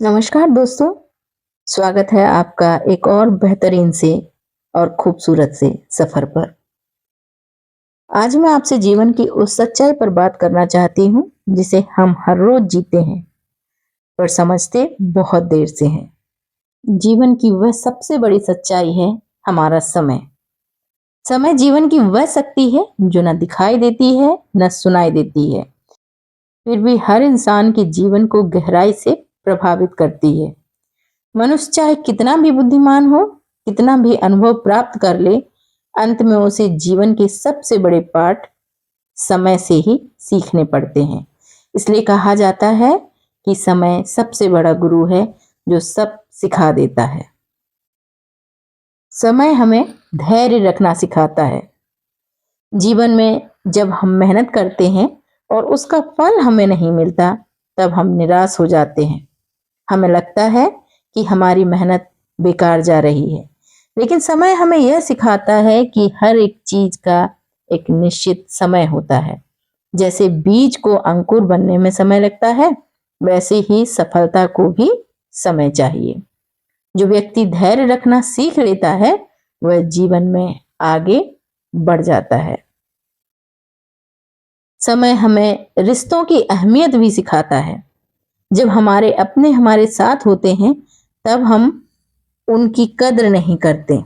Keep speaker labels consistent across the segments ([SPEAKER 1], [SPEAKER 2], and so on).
[SPEAKER 1] नमस्कार दोस्तों, स्वागत है आपका एक और बेहतरीन से और खूबसूरत से सफर पर। आज मैं आपसे जीवन की उस सच्चाई पर बात करना चाहती हूँ, जिसे हम हर रोज जीते हैं, पर समझते बहुत देर से हैं। जीवन की वह सबसे बड़ी सच्चाई है हमारा समय। समय जीवन की वह शक्ति है जो न दिखाई देती है, न सुनाई देती है, फिर भी हर इंसान के जीवन को गहराई से प्रभावित करती है। मनुष्य चाहे कितना भी बुद्धिमान हो, कितना भी अनुभव प्राप्त कर ले, अंत में उसे जीवन के सबसे बड़े पाठ समय से ही सीखने पड़ते हैं। इसलिए कहा जाता है कि समय सबसे बड़ा गुरु है जो सब सिखा देता है। समय हमें धैर्य रखना सिखाता है। जीवन में जब हम मेहनत करते हैं और उसका फल हमें नहीं मिलता, तब हम निराश हो जाते हैं। हमें लगता है कि हमारी मेहनत बेकार जा रही है, लेकिन समय हमें यह सिखाता है कि हर एक चीज का एक निश्चित समय होता है। जैसे बीज को अंकुर बनने में समय लगता है, वैसे ही सफलता को भी समय चाहिए। जो व्यक्ति धैर्य रखना सीख लेता है, वह जीवन में आगे बढ़ जाता है। समय हमें रिश्तों की अहमियत भी सिखाता है। जब हमारे अपने हमारे साथ होते हैं, तब हम उनकी कद्र नहीं करते।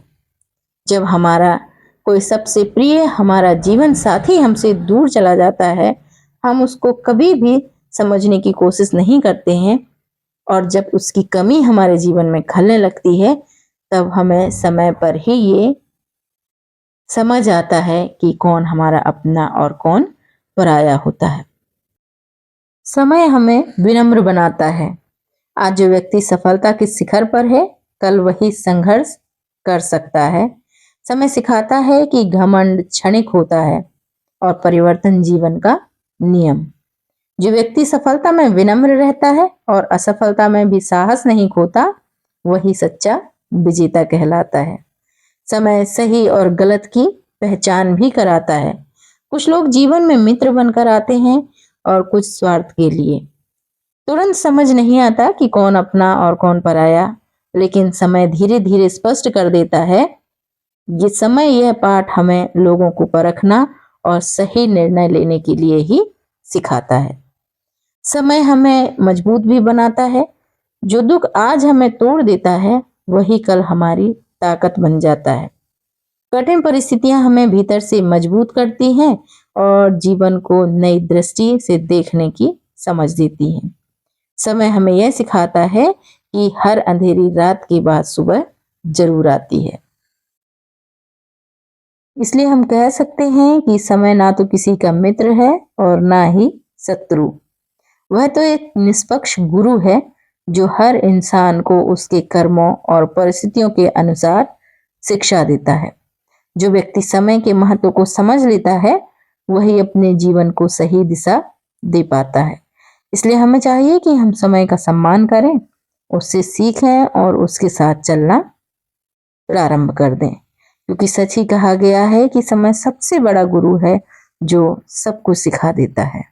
[SPEAKER 1] जब हमारा कोई सबसे प्रिय हमारा जीवन साथी हमसे दूर चला जाता है, हम उसको कभी भी समझने की कोशिश नहीं करते हैं, और जब उसकी कमी हमारे जीवन में खलने लगती है, तब हमें समय पर ही ये समझ आता है कि कौन हमारा अपना और कौन पराया होता है। समय हमें विनम्र बनाता है। आज जो व्यक्ति सफलता के शिखर पर है, कल वही संघर्ष कर सकता है। समय सिखाता है कि घमंड क्षणिक होता है और परिवर्तन जीवन का नियम। जो व्यक्ति सफलता में विनम्र रहता है और असफलता में भी साहस नहीं खोता, वही सच्चा विजेता कहलाता है। समय सही और गलत की पहचान भी कराता है। कुछ लोग जीवन में मित्र बनकर आते हैं और कुछ स्वार्थ के लिए। तुरंत समझ नहीं आता कि कौन अपना और कौन पराया, लेकिन समय धीरे धीरे स्पष्ट कर देता है। ये समय यह पाठ हमें लोगों को परखना और सही निर्णय लेने के लिए ही सिखाता है। समय हमें मजबूत भी बनाता है। जो दुख आज हमें तोड़ देता है, वही कल हमारी ताकत बन जाता है। कठिन परिस्थितियां हमें भीतर से मजबूत करती हैं और जीवन को नई दृष्टि से देखने की समझ देती हैं। समय हमें यह सिखाता है कि हर अंधेरी रात के बाद सुबह जरूर आती है। इसलिए हम कह सकते हैं कि समय ना तो किसी का मित्र है और ना ही शत्रु। वह तो एक निष्पक्ष गुरु है जो हर इंसान को उसके कर्मों और परिस्थितियों के अनुसार शिक्षा देता है। जो व्यक्ति समय के महत्व को समझ लेता है, वही अपने जीवन को सही दिशा दे पाता है। इसलिए हमें चाहिए कि हम समय का सम्मान करें, उससे सीखें और उसके साथ चलना प्रारंभ कर दें, क्योंकि सच ही कहा गया है कि समय सबसे बड़ा गुरु है जो सब कुछ सिखा देता है।